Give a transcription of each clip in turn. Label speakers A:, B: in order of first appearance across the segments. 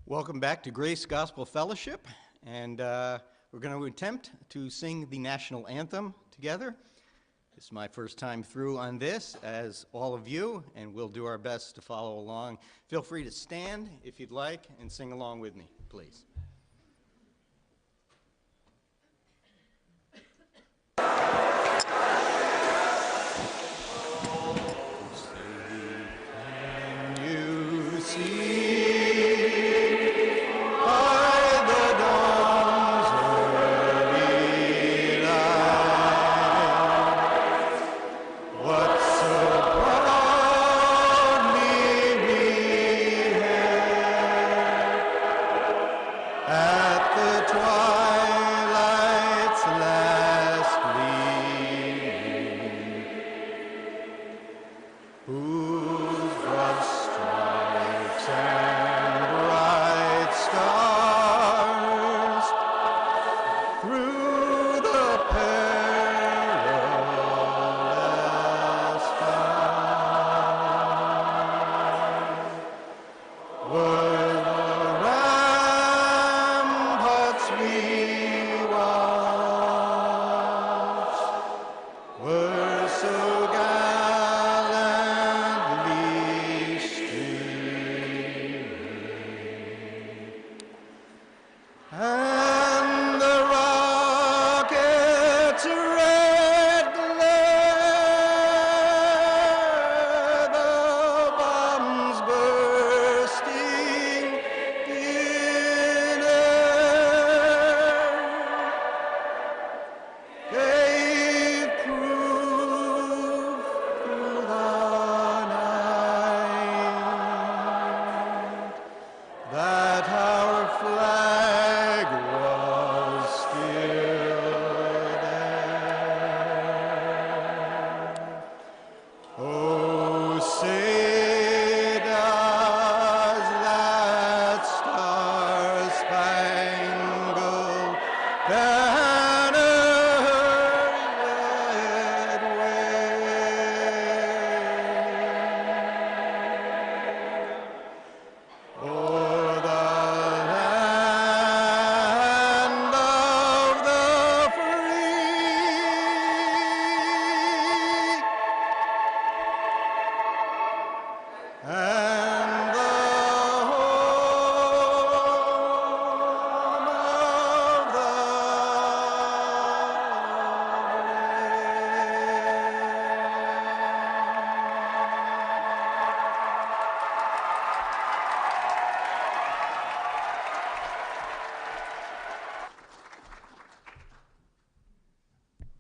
A: Welcome back to Grace Gospel Fellowship, and we're going to attempt to sing the national anthem together. It's my first time through on this, as all of you, and we'll do our best to follow along. Feel free to stand if you'd like and sing along with me, please.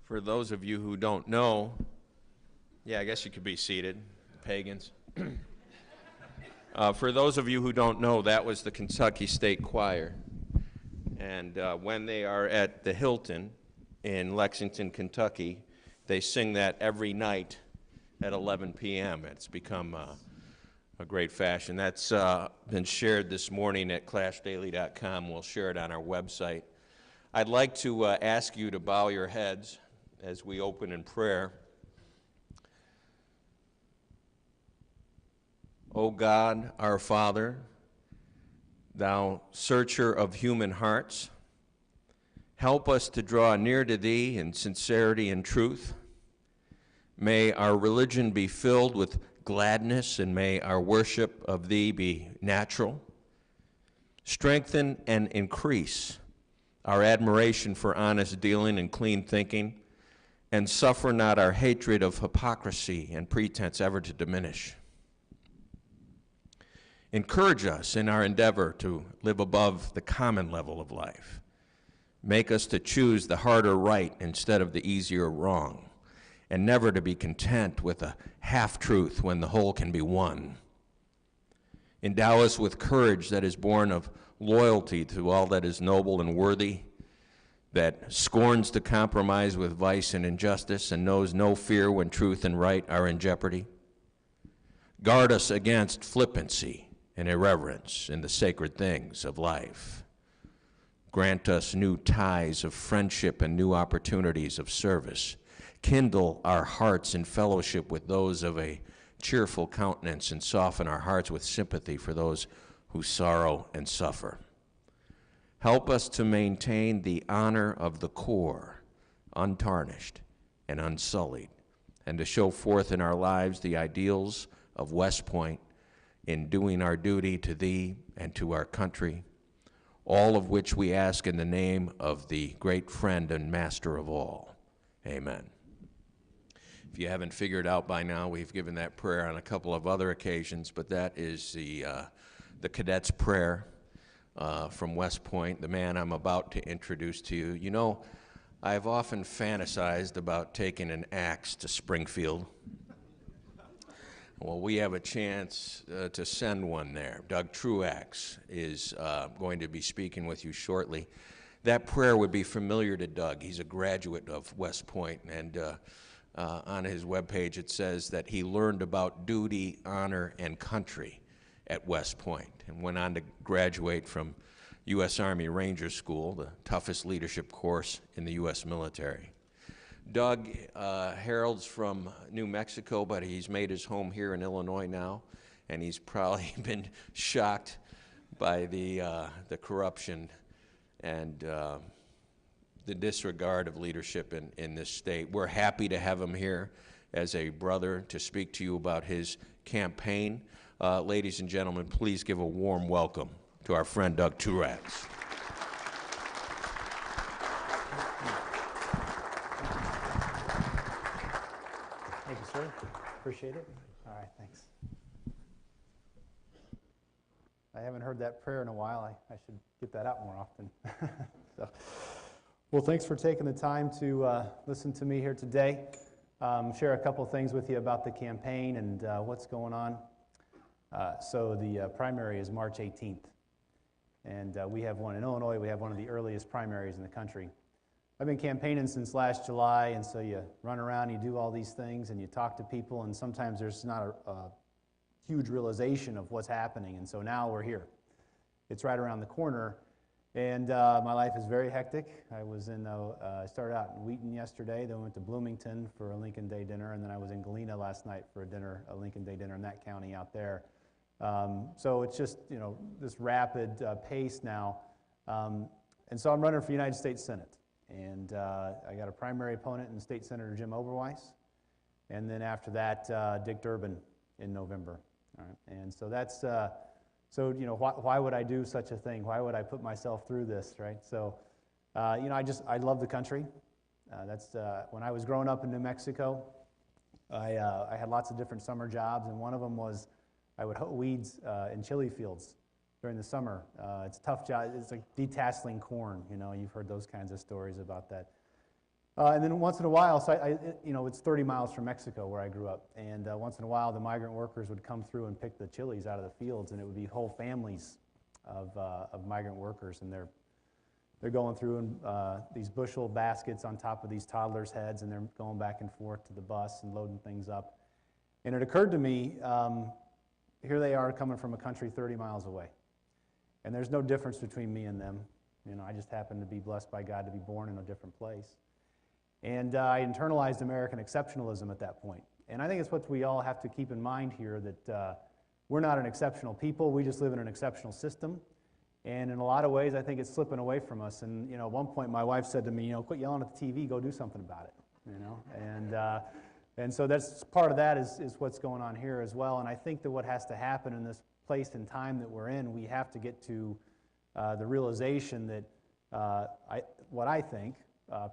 B: For those of you who don't know, I guess you could be seated, pagans. For those of you who don't know, that was the Kentucky State Choir. And when they are at the Hilton in Lexington, Kentucky, they sing that every night at 11 p.m. It's become a great fashion. That's been shared this morning at clashdaily.com. We'll share it on our website. I'd like to ask you to bow your heads as we open in prayer. O God, our Father, thou searcher of human hearts, help us to draw near to thee in sincerity and truth. May our religion be filled with gladness, and may our worship of thee be natural. Strengthen and increase our admiration for honest dealing and clean thinking, and suffer not our hatred of hypocrisy and pretense ever to diminish. Encourage us in our endeavor to live above the common level of life. Make us to choose the harder right instead of the easier wrong, and never to be content with a half-truth when the whole can be won. Endow us with courage that is born of loyalty to all that is noble and worthy, that scorns to compromise with vice and injustice, and knows no fear when truth and right are in jeopardy. Guard us against flippancy and irreverence in the sacred things of life. Grant us new ties of friendship and new opportunities of service. Kindle our hearts in fellowship with those of a cheerful countenance, and soften our hearts with sympathy for those who sorrow and suffer. Help us to maintain the honor of the core, untarnished and unsullied, and to show forth in our lives the ideals of West Point in doing our duty to Thee and to our country, all of which we ask in the name of the great friend and master of all. Amen. If you haven't figured out by now, we've given that prayer on a couple of other occasions, but that is the cadet's prayer from West Point, the man I'm about to introduce to you. You know, I've often fantasized about taking an axe to Springfield. Well, we have a chance to send one there. Doug Truax is going to be speaking with you shortly. That prayer would be familiar to Doug. He's a graduate of West Point, and on his webpage it says that he learned about duty, honor, and country at West Point and went on to graduate from U.S. Army Ranger School, the toughest leadership course in the U.S. military. Doug heralds from New Mexico, but he's made his home here in Illinois now, and he's probably been shocked by the corruption and the disregard of leadership in this state. We're happy to have him here as a brother to speak to you about his campaign. Ladies and gentlemen, please give a warm welcome to our friend Doug Truax.
C: Thank you, sir. Appreciate it. All right, thanks. I haven't heard that prayer in a while. I should get that out more often. Well, thanks for taking the time to listen to me here today. Share a couple things with you about the campaign and what's going on. So the primary is March 18th, and we have one in Illinois. We have one of the earliest primaries in the country. I've been campaigning since last July, and so you run around, you do all these things, and you talk to people, and sometimes there's not a huge realization of what's happening, and so now we're here. It's right around the corner, and my life is very hectic. I started out in Wheaton yesterday, then went to Bloomington for a Lincoln Day dinner, and then I was in Galena last night for a Lincoln Day dinner in that county out there. So it's just, this rapid pace now. And so I'm running for United States Senate. And I got a primary opponent in State Senator Jim Oberweis. And then after that, Dick Durbin in November. All right. And so that's, why would I do such a thing? Why would I put myself through this, right? So, I love the country. When I was growing up in New Mexico, I had lots of different summer jobs, and one of them was I would hoe weeds in chili fields during the summer. It's a tough job. It's like detasseling corn. You've heard those kinds of stories about that. And then once in a while, it's 30 miles from Mexico where I grew up, and once in a while the migrant workers would come through and pick the chilies out of the fields, and it would be whole families of migrant workers, and they're going through in these bushel baskets on top of these toddlers' heads, and they're going back and forth to the bus and loading things up. And it occurred to me, here they are coming from a country 30 miles away. And there's no difference between me and them. I just happen to be blessed by God to be born in a different place. And I internalized American exceptionalism at that point. And I think it's what we all have to keep in mind here, that we're not an exceptional people. We just live in an exceptional system. And in a lot of ways, I think it's slipping away from us. And, at one point, my wife said to me, quit yelling at the TV, go do something about it, And so that's part of that is what's going on here as well. And I think that what has to happen in this place and time that we're in, we have to get to the realization that I think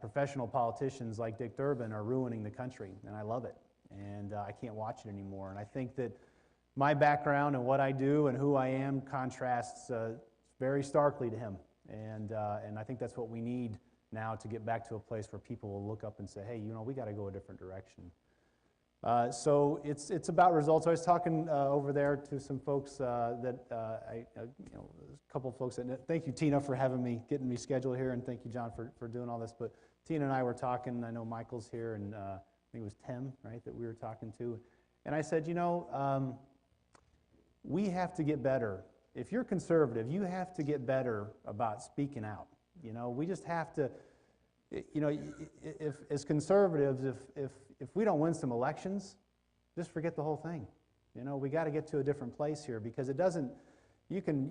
C: professional politicians like Dick Durbin are ruining the country, and I love it. And I can't watch it anymore. And I think that my background and what I do and who I am contrasts very starkly to him. And I think that's what we need now to get back to a place where people will look up and say, hey, we got to go a different direction. So it's about results. I was talking over there to some folks a couple of folks. Thank you, Tina, for getting me scheduled here, and thank you, John, for doing all this. But Tina and I were talking. I know Michael's here, and I think it was Tim, right, that we were talking to. And I said, we have to get better. If you're conservative, you have to get better about speaking out. We just have to. If as conservatives, if we don't win some elections, just forget the whole thing. We got to get to a different place here, because it doesn't you can,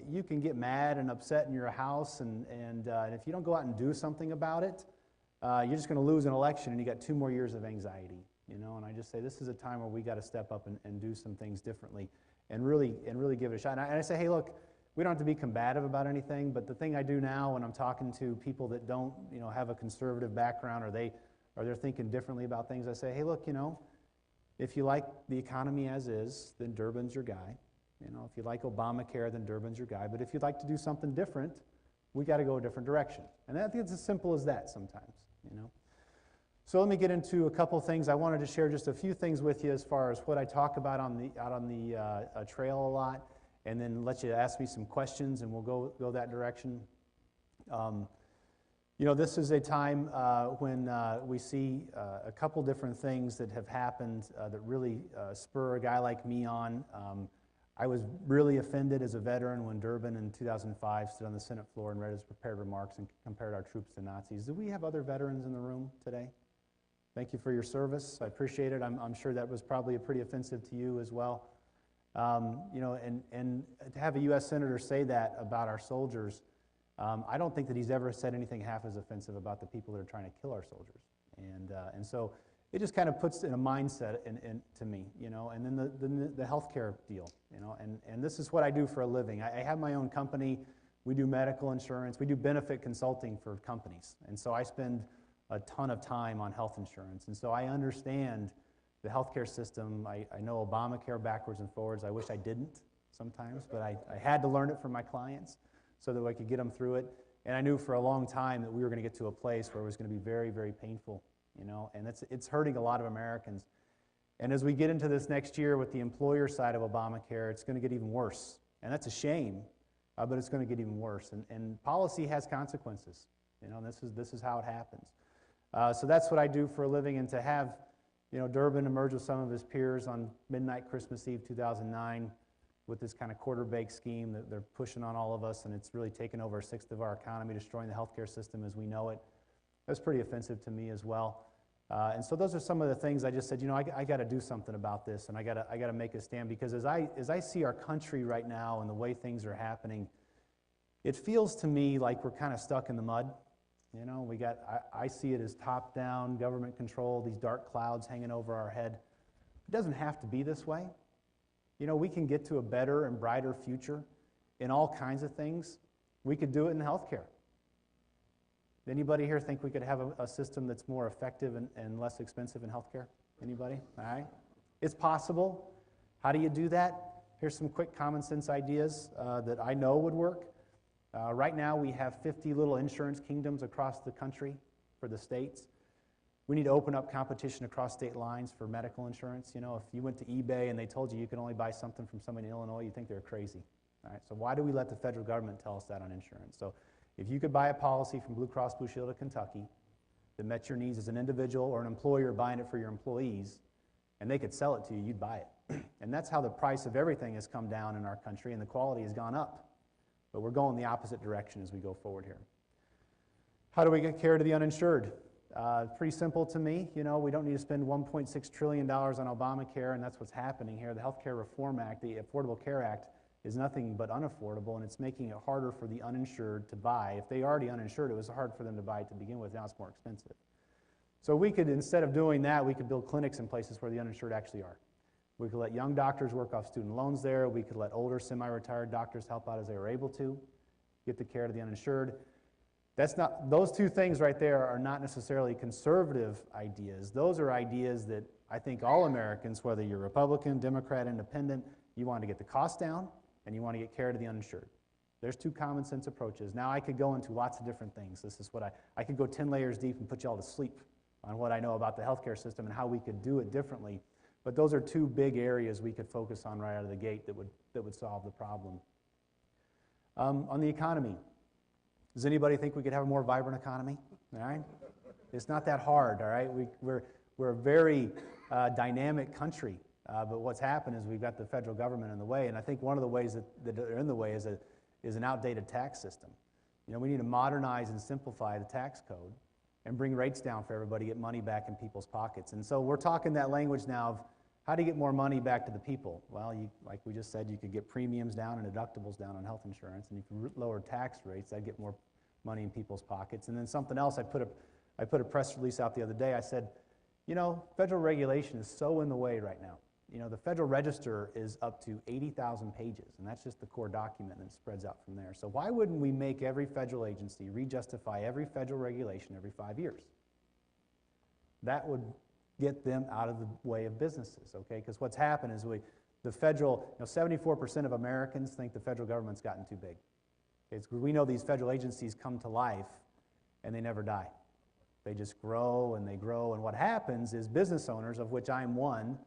C: you can get mad and upset in your house, and if you don't go out and do something about it, you're just going to lose an election, and you got 2 more years of anxiety, And I just say this is a time where we got to step up and do some things differently, and really give it a shot. And I say, hey, look, we don't have to be combative about anything, but the thing I do now when I'm talking to people that don't, have a conservative background, or they're thinking differently about things, I say, hey, look, if you like the economy as is, then Durbin's your guy. If you like Obamacare, then Durbin's your guy. But if you'd like to do something different, we got to go a different direction. And I think it's as simple as that sometimes, So let me get into a couple things. I wanted to share just a few things with you as far as what I talk about out on the trail a lot, and then let you ask me some questions, and we'll go that direction. This is a time when we see a couple different things that have happened that really spur a guy like me on. I was really offended as a veteran when Durbin in 2005 stood on the Senate floor and read his prepared remarks and compared our troops to Nazis. Do we have other veterans in the room today? Thank you for your service. I appreciate it. I'm sure that was probably pretty offensive to you as well. And to have a U.S. Senator say that about our soldiers, I don't think that he's ever said anything half as offensive about the people that are trying to kill our soldiers. And so it just kind of puts in a mindset to me, and then the healthcare deal, and this is what I do for a living. I have my own company. We do medical insurance. We do benefit consulting for companies. And so I spend a ton of time on health insurance. And so I understand the healthcare system. I know Obamacare backwards and forwards. I wish I didn't sometimes, but I had to learn it for my clients so that I could get them through it. And I knew for a long time that we were going to get to a place where it was going to be very, very painful, and it's hurting a lot of Americans. And as we get into this next year with the employer side of Obamacare, it's going to get even worse. And that's a shame, but it's going to get even worse. And policy has consequences. This is how it happens. So that's what I do for a living, and to have Durbin emerge with some of his peers on midnight Christmas Eve 2009 with this kind of quarter-baked scheme that they're pushing on all of us, and it's really taken over a sixth of our economy, destroying the healthcare system as we know it. That's pretty offensive to me as well. And so those are some of the things I just said, I got to do something about this, and I got to make a stand, because as I see our country right now and the way things are happening, it feels to me like we're kind of stuck in the mud. I see it as top-down government control, these dark clouds hanging over our head. It doesn't have to be this way. We can get to a better and brighter future in all kinds of things. We could do it in healthcare. Anybody here think we could have a system that's more effective and less expensive in healthcare? Anybody? All right. It's possible. How do you do that? Here's some quick common sense ideas that I know would work. Right now we have 50 little insurance kingdoms across the country for the states. We need to open up competition across state lines for medical insurance. If you went to eBay and they told you could only buy something from somebody in Illinois, you'd think they're crazy. All right, so why do we let the federal government tell us that on insurance? So if you could buy a policy from Blue Cross Blue Shield of Kentucky that met your needs as an individual or an employer buying it for your employees, and they could sell it to you, you'd buy it. And that's how the price of everything has come down in our country, and the quality has gone up. But we're going the opposite direction as we go forward here. How do we get care to the uninsured? Pretty simple to me. We don't need to spend $1.6 trillion on Obamacare, and that's what's happening here. The Healthcare Reform Act, the Affordable Care Act, is nothing but unaffordable, and it's making it harder for the uninsured to buy. If they already uninsured, it was hard for them to buy it to begin with. Now it's more expensive. So we could, instead of doing that, we could build clinics in places where the uninsured actually are. We could let young doctors work off student loans there. We could let older semi-retired doctors help out as they were able to, get the care to the uninsured. Those two things right there are not necessarily conservative ideas. Those are ideas that I think all Americans, whether you're Republican, Democrat, Independent, you want to get the cost down and you want to get care to the uninsured. There's two common sense approaches. Now I could go into lots of different things. This is what I could go 10 layers deep and put you all to sleep on what I know about the healthcare system and how we could do it differently. But those are two big areas we could focus on right out of the gate that would solve the problem. On the economy, does anybody think we could have a more vibrant economy? All right, it's not that hard. All right, we're a very dynamic country, but what's happened is we've got the federal government in the way, and I think one of the ways that are in the way is an outdated tax system. We need to modernize and simplify the tax code and bring rates down for everybody, get money back in people's pockets. And so we're talking that language now of How do you get more money back to the people? Well, like we just said, you could get premiums down and deductibles down on health insurance, and if you lower tax rates, that'd get more money in people's pockets. And then something else, I put a press release out the other day. I said, federal regulation is so in the way right now. The Federal Register is up to 80,000 pages, and that's just the core document, and it spreads out from there. So why wouldn't we make every federal agency re-justify every federal regulation every 5 years? That would get them out of the way of businesses, okay? Because what's happened is the federal, 74% of Americans think the federal government's gotten too big. Okay, we know these federal agencies come to life and they never die. They just grow, and what happens is business owners, of which I'm one,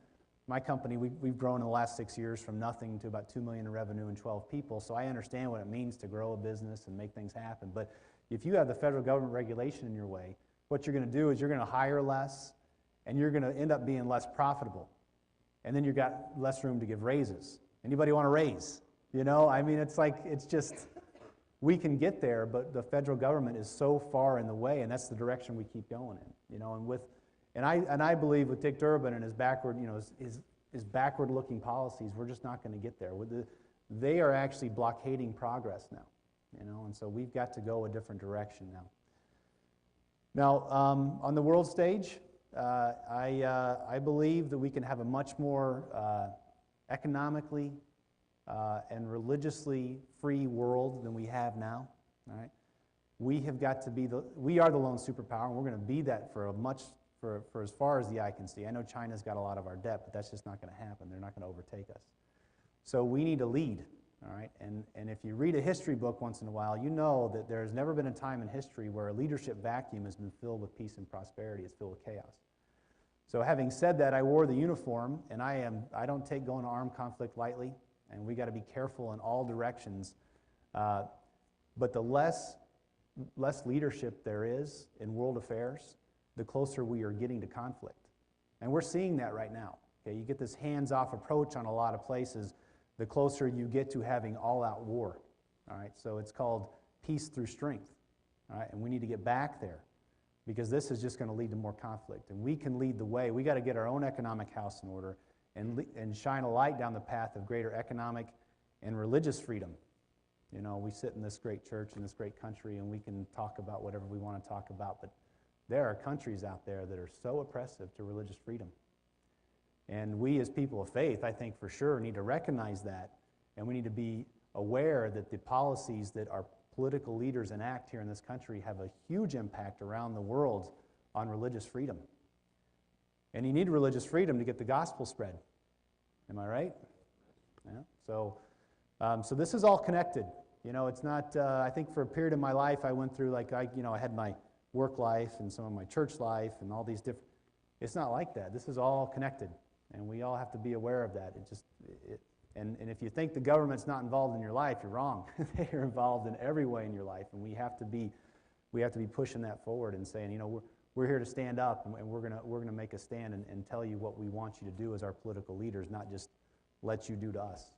C: my company, we've grown in the last 6 years from nothing to about $2 million in revenue and 12 people, so I understand what it means to grow a business and make things happen. But if you have the federal government regulation in your way, what you're going to do is you're going to hire less, and you're going to end up being less profitable. And then you've got less room to give raises. Anybody want a raise? It's just, we can get there, but the federal government is so far in the way, and that's the direction we keep going in. And I believe with Dick Durbin and his backward-looking policies, we're just not going to get there. They are actually blockading progress now, and so we've got to go a different direction now. Now, on the world stage, I believe that we can have a much more economically and religiously free world than we have now. All right, we have got to be we are the lone superpower, and we're going to be that for as far as the eye can see. I know China's got a lot of our debt, but that's just not going to happen. They're not going to overtake us. So we need to lead. All right, and if you read a history book once in a while, you know that there has never been a time in history where a leadership vacuum has been filled with peace and prosperity. It's filled with chaos. So having said that, I wore the uniform, and I don't take going to armed conflict lightly, and we got to be careful in all directions. But the less leadership there is in world affairs, the closer we are getting to conflict. And we're seeing that right now. Okay, you get this hands-off approach on a lot of places, the closer you get to having all-out war. All right, so it's called peace through strength. All right, and we need to get back there, because this is just going to lead to more conflict. And we can lead the way. We got to get our own economic house in order and shine a light down the path of greater economic and religious freedom. We sit in this great church in this great country, and we can talk about whatever we want to talk about, but there are countries out there that are so oppressive to religious freedom. And we as people of faith, I think for sure, need to recognize that, and we need to be aware that the policies that our political leaders enact here in this country have a huge impact around the world on religious freedom. And you need religious freedom to get the gospel spread. Am I right? Yeah. So this is all connected. It's not, I think for a period of my life I went through, I had my work life and some of my church life and all these different, it's not like that. This is all connected, and we all have to be aware of that. And if you think the government's not involved in your life, you're wrong. They are involved in every way in your life, and we have to be pushing that forward and saying, we're here to stand up, and we're gonna make a stand and tell you what we want you to do as our political leaders, not just let you do to us.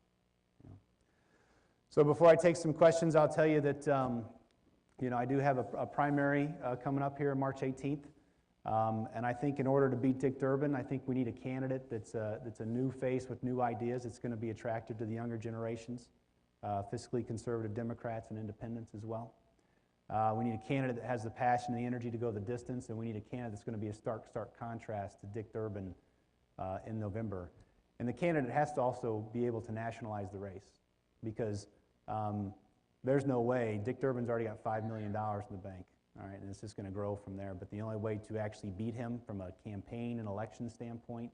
C: So before I take some questions, I'll tell you that I do have a primary coming up here March 18th. And I think in order to beat Dick Durbin, I think we need a candidate that's a new face with new ideas. It's going to be attractive to the younger generations, fiscally conservative Democrats and independents as well. We need a candidate that has the passion and the energy to go the distance, and we need a candidate that's going to be a stark contrast to Dick Durbin in November. And the candidate has to also be able to nationalize the race, because there's no way. Dick Durbin's already got $5 million in the bank. All right, and it's just going to grow from there. But the only way to actually beat him from a campaign and election standpoint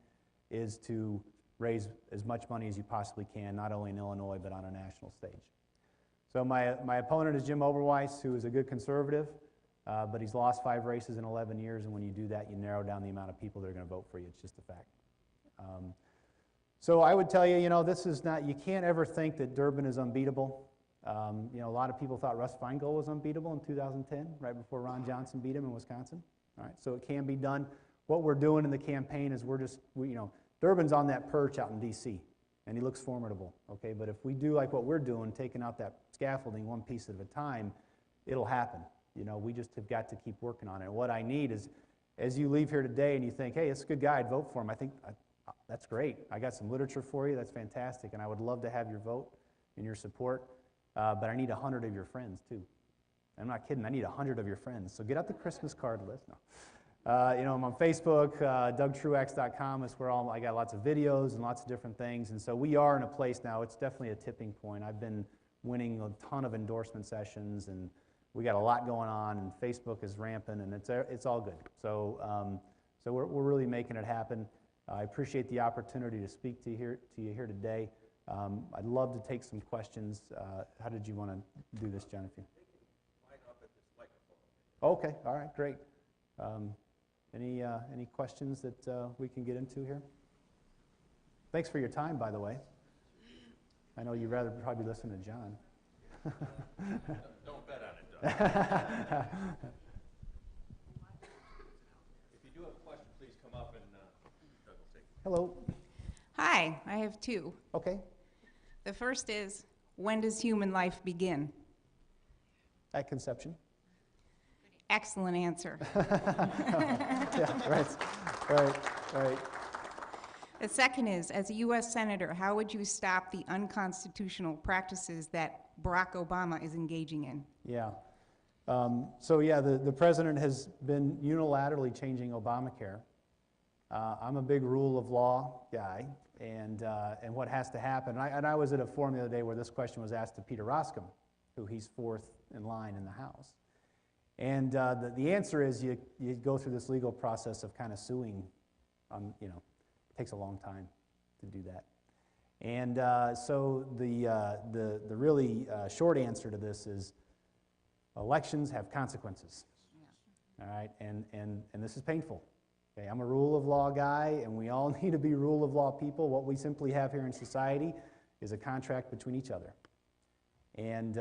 C: is to raise as much money as you possibly can, not only in Illinois, but on a national stage. So my opponent is Jim Oberweis, who is a good conservative, but he's lost 5 races in 11 years, and when you do that, you narrow down the amount of people that are going to vote for you. It's just a fact. So I would tell you, this is not, you can't ever think that Durbin is unbeatable. A lot of people thought Russ Feingold was unbeatable in 2010, right before Ron Johnson beat him in Wisconsin. All right, so it can be done. What we're doing in the campaign is Durbin's on that perch out in D.C., and he looks formidable, okay? But if we do like what we're doing, taking out that scaffolding one piece at a time, it'll happen. We just have got to keep working on it. And what I need is, as you leave here today and you think, hey, it's a good guy, I'd vote for him, I think That's great. I got some literature for you. That's fantastic. And I would love to have your vote and your support. But I need 100 of your friends, too. I'm not kidding. I need 100 of your friends. So get out the Christmas card list. No. I'm on Facebook. DougTruax.com is where I got lots of videos and lots of different things. And so we are in a place now. It's definitely a tipping point. I've been winning a ton of endorsement sessions, and we got a lot going on, and Facebook is rampant, and it's all good. So we're really making it happen. I appreciate the opportunity to speak to you here today. I'd love to take some questions. How did you want to do this, John? Okay, all right, great. Any questions that we can get into here? Thanks for your time, by the way. I know you'd rather probably listen to John.
B: Don't bet on it, Doug. If you do have a question, please come up and Doug will take it.
C: Hello.
D: Hi, I have two.
C: Okay.
D: The first is, when does human life begin?
C: At conception.
D: Excellent answer.
C: Yeah, right.
D: The second is, as a U.S. Senator, how would you stop the unconstitutional practices that Barack Obama is engaging in?
C: Yeah. The president has been unilaterally changing Obamacare. I'm a big rule of law guy, and what has to happen. And I was at a forum the other day where this question was asked to Peter Roskam, who he's fourth in line in the House. And the answer is you go through this legal process of kind of suing. It takes a long time to do that. And so the really short answer to this is elections have consequences. Yeah. All right, and this is painful. Okay, I'm a rule of law guy, and we all need to be rule of law people. What we simply have here in society is a contract between each other. And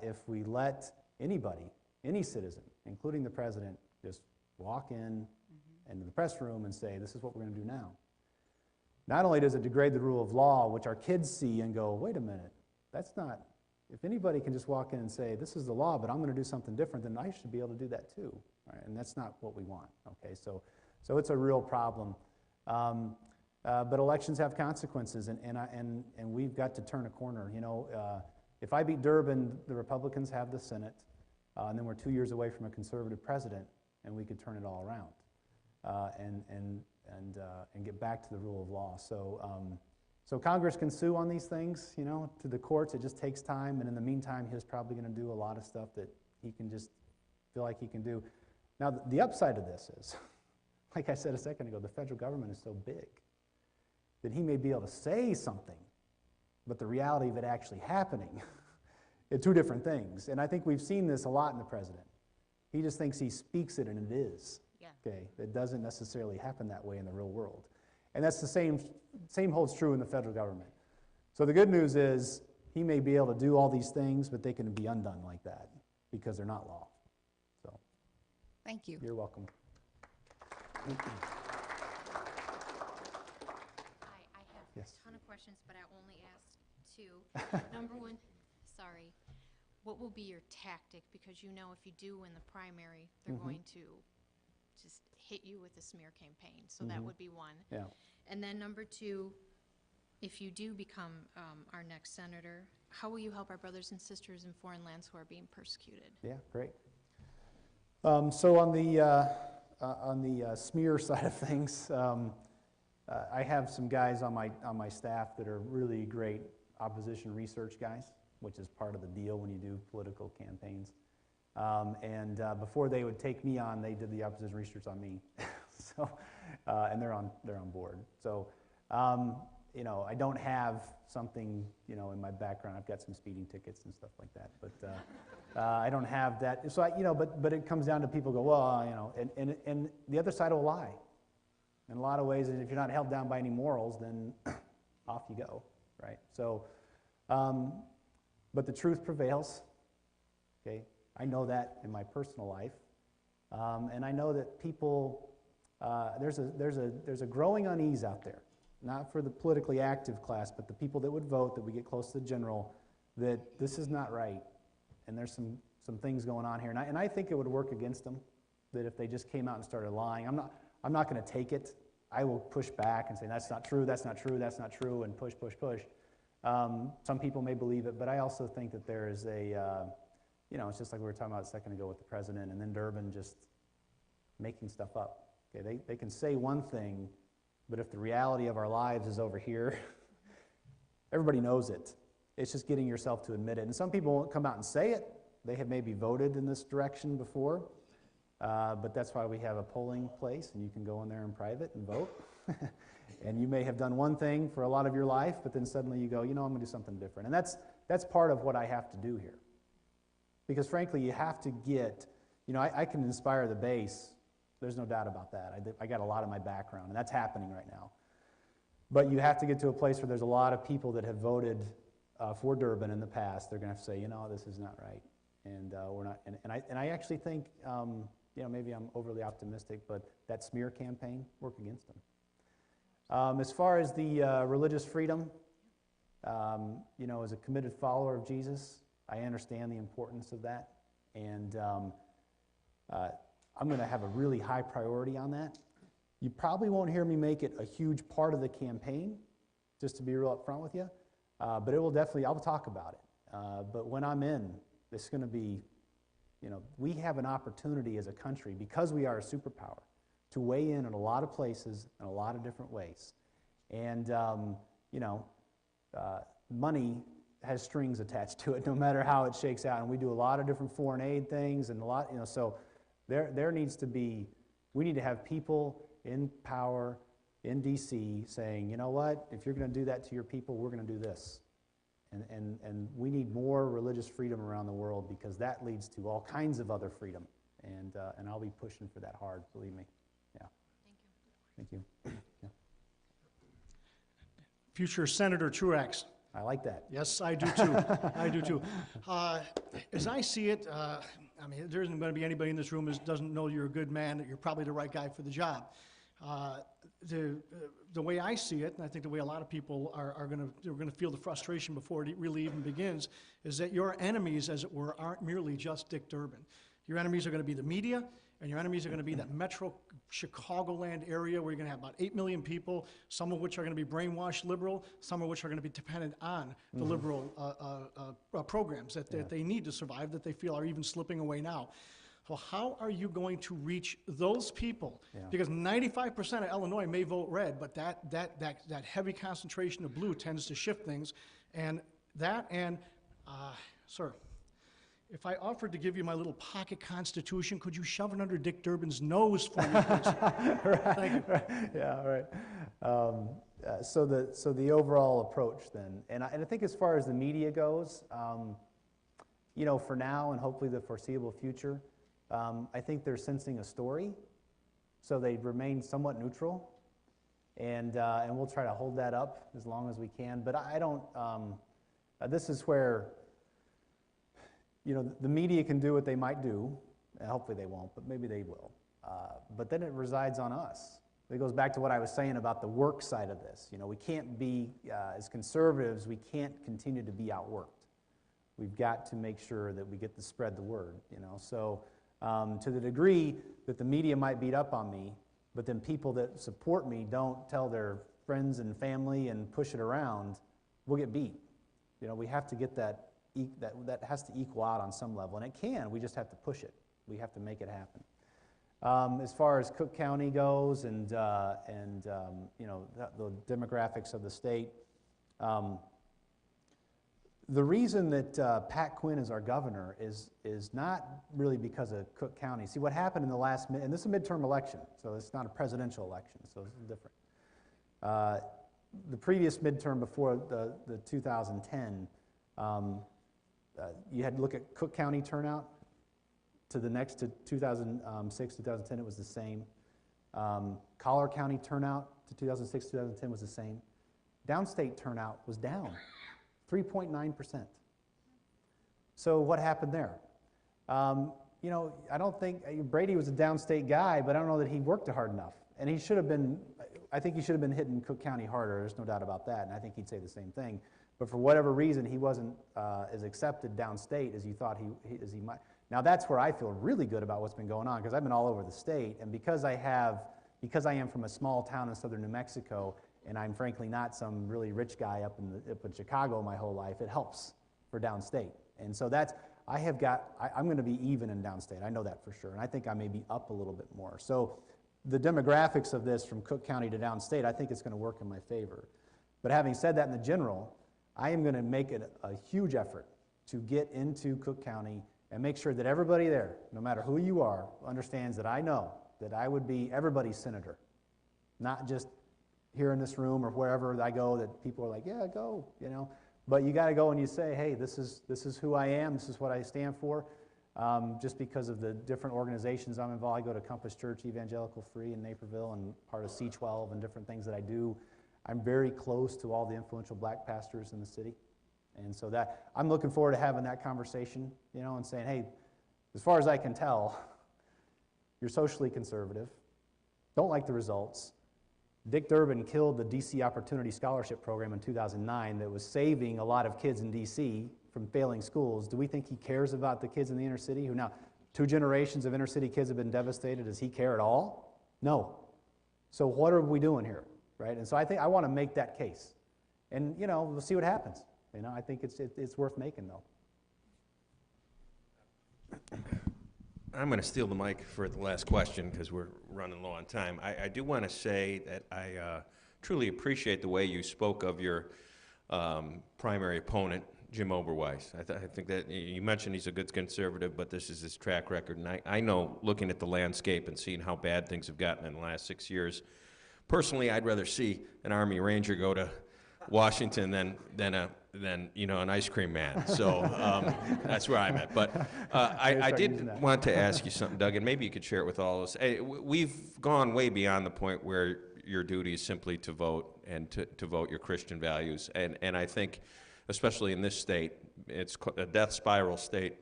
C: if we let anybody, any citizen, including the president, just walk in into the press room and say, this is what we're going to do now. Not only does it degrade the rule of law, which our kids see and go, wait a minute, that's not, if anybody can just walk in and say, this is the law, but I'm going to do something different, then I should be able to do that too. Right? And that's not what we want. Okay, so it's a real problem. But elections have consequences, and we've got to turn a corner. If I beat Durbin, the Republicans have the Senate. And then we're 2 years away from a conservative president, and we could turn it all around and get back to the rule of law. So Congress can sue on these things, to the courts. It just takes time, and in the meantime, he's probably going to do a lot of stuff that he can just feel like he can do. Now, the upside of this is, like I said a second ago, the federal government is so big that he may be able to say something, but the reality of it actually happening are two different things. And I think we've seen this a lot in the president. He just thinks he speaks it and it is. Yeah. Okay, it doesn't necessarily happen that way in the real world. And that's the same holds true in the federal government. So the good news is he may be able to do all these things, but they can be undone like that because they're not law. So
D: thank you.
C: You're welcome.
E: Hi, I have
C: Yes.
E: a ton of questions, but I only asked two. Number one, sorry, what will be your tactic? Because if you do win the primary, they're going to just hit you with a smear campaign. So that would be one.
C: Yeah.
E: And then number two, if you do become our next senator, how will you help our brothers and sisters in foreign lands who are being persecuted?
C: Yeah, great. So on the smear side of things, I have some guys on my staff that are really great opposition research guys, which is part of the deal when you do political campaigns. And before they would take me on, they did the opposition research on me. And they're on board. So I don't have something in my background. I've got some speeding tickets and stuff like that, but I don't have that. So but it comes down to people go, well, and the other side will lie. In a lot of ways, if you're not held down by any morals, then off you go, right? So, but the truth prevails. Okay, I know that in my personal life, and I know that people. There's a growing unease out there, not for the politically active class, but the people that would vote, that we get close to the general, that this is not right, and there's some things going on here, and I think it would work against them, that if they just came out and started lying. I'm not going to take it. I will push back and say, that's not true, that's not true, that's not true, and push, push, push. Some people may believe it, but I also think that there is it's just like we were talking about a second ago with the president, and then Durbin just making stuff up. Okay, they can say one thing, but if the reality of our lives is over here, everybody knows it. It's just getting yourself to admit it. And some people won't come out and say it. They have maybe voted in this direction before, but that's why we have a polling place, and you can go in there in private and vote. And you may have done one thing for a lot of your life, but then suddenly you go, I'm going to do something different. And that's part of what I have to do here. Because frankly, you have to get, I can inspire the base. There's no doubt about that. I got a lot of my background, and that's happening right now. But you have to get to a place where there's a lot of people that have voted for Durbin in the past. They're going to have to say, this is not right, and we're not. And I actually think, maybe I'm overly optimistic, but that smear campaign worked against them. As far as the religious freedom, as a committed follower of Jesus, I understand the importance of that, and I'm going to have a really high priority on that. You probably won't hear me make it a huge part of the campaign, just to be real upfront with you, but it will definitely, I'll talk about it. But when I'm in, it's going to be, we have an opportunity as a country, because we are a superpower, to weigh in a lot of places in a lot of different ways. And, money has strings attached to it, no matter how it shakes out. And we do a lot of different foreign aid things, and a lot, so there needs to be, we need to have people in power in D.C. saying, you know what, if you're going to do that to your people, we're going to do this. And we need more religious freedom around the world, because that leads to all kinds of other freedom. And I'll be pushing for that hard, believe me. Yeah.
E: Thank you.
C: Thank you. Yeah.
F: Future Senator Truax.
C: I like that.
F: Yes, I do too. I do too. As I see it, there isn't going to be anybody in this room that doesn't know you're a good man, that you're probably the right guy for the job. The way I see it, and I think the way a lot of people are going to feel the frustration before it really even begins, is that your enemies, as it were, aren't merely just Dick Durbin. Your enemies are going to be the media, and your enemies are going to be that metro Chicagoland area where you're going to have about 8 million people, some of which are going to be brainwashed liberal, some of which are going to be dependent on the liberal programs that they need to survive, that they feel are even slipping away now. So how are you going to reach those people?
C: Yeah. Because
F: Because 95% of Illinois may vote red, but that heavy concentration of blue tends to shift things. Sir, if I offered to give you my little pocket constitution, could you shove it under Dick Durbin's nose for me, please?
C: Right,
F: Thank you.
C: right. Yeah, all right. So the overall approach then, and I think as far as the media goes, for now and hopefully the foreseeable future, I think they're sensing a story, so they remain somewhat neutral, and we'll try to hold that up as long as we can. But I don't. This is where the media can do what they might do, and hopefully they won't, but maybe they will. But then it resides on us. It goes back to what I was saying about the work side of this. We can't be, as conservatives, we can't continue to be outworked. We've got to make sure that we get to spread the word, So to the degree that the media might beat up on me, but then people that support me don't tell their friends and family and push it around, we'll get beat. We have to get that has to equal out on some level, and it can. We just have to push it. We have to make it happen. As far as Cook County goes, and the demographics of the state, the reason that Pat Quinn is our governor is not really because of Cook County. See, what happened in the last, and this is a midterm election, so it's not a presidential election, so it's different. The previous midterm before the 2010, you had to look at Cook County turnout. To the next, to 2006, 2010, it was the same. Collier County turnout to 2006, 2010 was the same. Downstate turnout was down 3.9%. So what happened there? I don't think, Brady was a downstate guy, but I don't know that he worked hard enough. And he should have been, I think he should have been hitting Cook County harder, there's no doubt about that, and I think he'd say the same thing. But for whatever reason, he wasn't as accepted downstate as you thought as he might. Now that's where I feel really good about what's been going on, because I've been all over the state, and because I have, because I am from a small town in southern New Mexico, and I'm frankly not some really rich guy up in Chicago my whole life, it helps for downstate. And so I'm going to be even in downstate. I know that for sure. And I think I may be up a little bit more. So the demographics of this from Cook County to downstate, I think it's going to work in my favor. But having said that in the general, I am going to make it a huge effort to get into Cook County and make sure that everybody there, no matter who you are, understands that I know that I would be everybody's senator, not just here in this room or wherever I go that people are like, yeah, go, you know. But you got to go and you say, hey, this is who I am, this is what I stand for. Just because of the different organizations I'm involved, I go to Compass Church Evangelical Free in Naperville and part of C12 and different things that I do. I'm very close to all the influential black pastors in the city. And so that I'm looking forward to having that conversation, you know, and saying, hey, as far as I can tell, you're socially conservative, don't like the results. Dick Durbin killed the D.C. Opportunity Scholarship Program in 2009 that was saving a lot of kids in D.C. from failing schools. Do we think he cares about the kids in the inner city who now 2 generations of inner city kids have been devastated? Does he care at all? No. So what are we doing here, right? And so I think I want to make that case. And, you know, we'll see what happens. You know, I think it's worth making, though.
B: I'm going to steal the mic for the last question because we're running low on time. I do want to say that I truly appreciate the way you spoke of your primary opponent, Jim Oberweis. I think that you mentioned he's a good conservative, but this is his track record. And I know, looking at the landscape and seeing how bad things have gotten in the last 6 years, personally, I'd rather see an Army Ranger go to Washington than you know, an ice cream man. So that's where I'm at. But I did want to ask you something, Doug, and maybe you could share it with all of us. Hey, we've gone way beyond the point where your duty is simply to vote and to vote your Christian values. And I think, especially in this state, it's a death spiral state.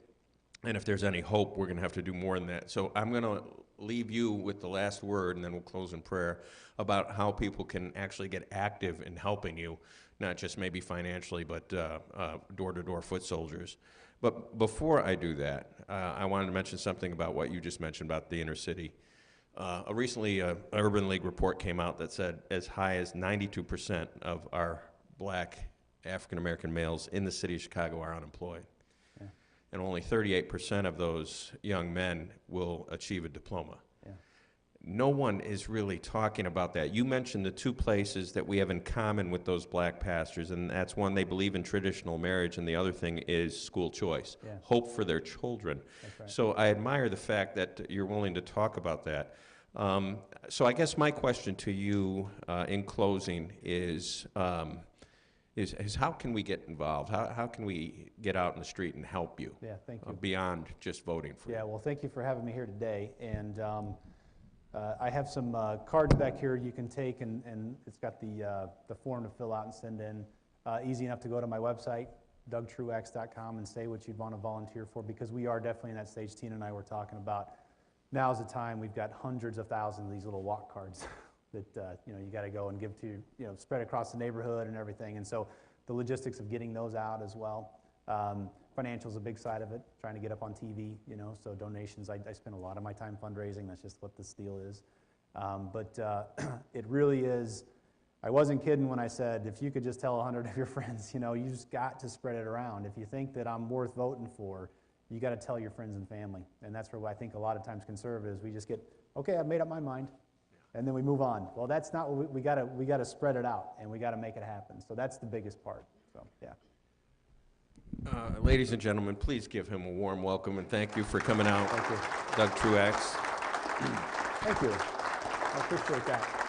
B: And if there's any hope, we're going to have to do more than that. So I'm going to leave you with the last word, and then we'll close in prayer, about how people can actually get active in helping you, not just maybe financially, but door-to-door foot soldiers. But before I do that, I wanted to mention something about what you just mentioned about the inner city. Recently, an Urban League report came out that said as high as 92% of our black African-American males in the city of Chicago are unemployed. Yeah. And only 38% of those young men will achieve a diploma. No one is really talking about that. You mentioned the 2 places that we have in common with those black pastors, and that's one, they believe in traditional marriage, and the other thing is school choice, hope for their children. That's right. So I admire the fact that you're willing to talk about that. So I guess my question to you in closing is how can we get involved? How can we get out in the street and help you?
C: Yeah, thank you.
B: Beyond just voting for you.
C: Yeah, well, thank you for having me here today. And I have some cards back here you can take, and it's got the form to fill out and send in. Easy enough to go to my website, dougtruax.com, and say what you'd want to volunteer for, because we are definitely in that stage. Tina and I were talking about now's the time. We've got hundreds of thousands of these little walk cards that you got to go and give to, spread across the neighborhood and everything. And so the logistics of getting those out as well. Financial's a big side of it, trying to get up on TV, so donations. I spend a lot of my time fundraising. That's just what this deal is. But it really is, I wasn't kidding when I said, if you could just tell 100 of your friends, you just got to spread it around. If you think that I'm worth voting for, you got to tell your friends and family. And that's where I think a lot of times conservatives, we just get, okay, I've made up my mind. And then we move on. Well, that's not what we got to spread it out, and we got to make it happen. So that's the biggest part. So, yeah.
B: Ladies and gentlemen, please give him a warm welcome, and thank you for coming out.
C: Thank you.
B: Doug Truax.
C: Thank you. I appreciate that.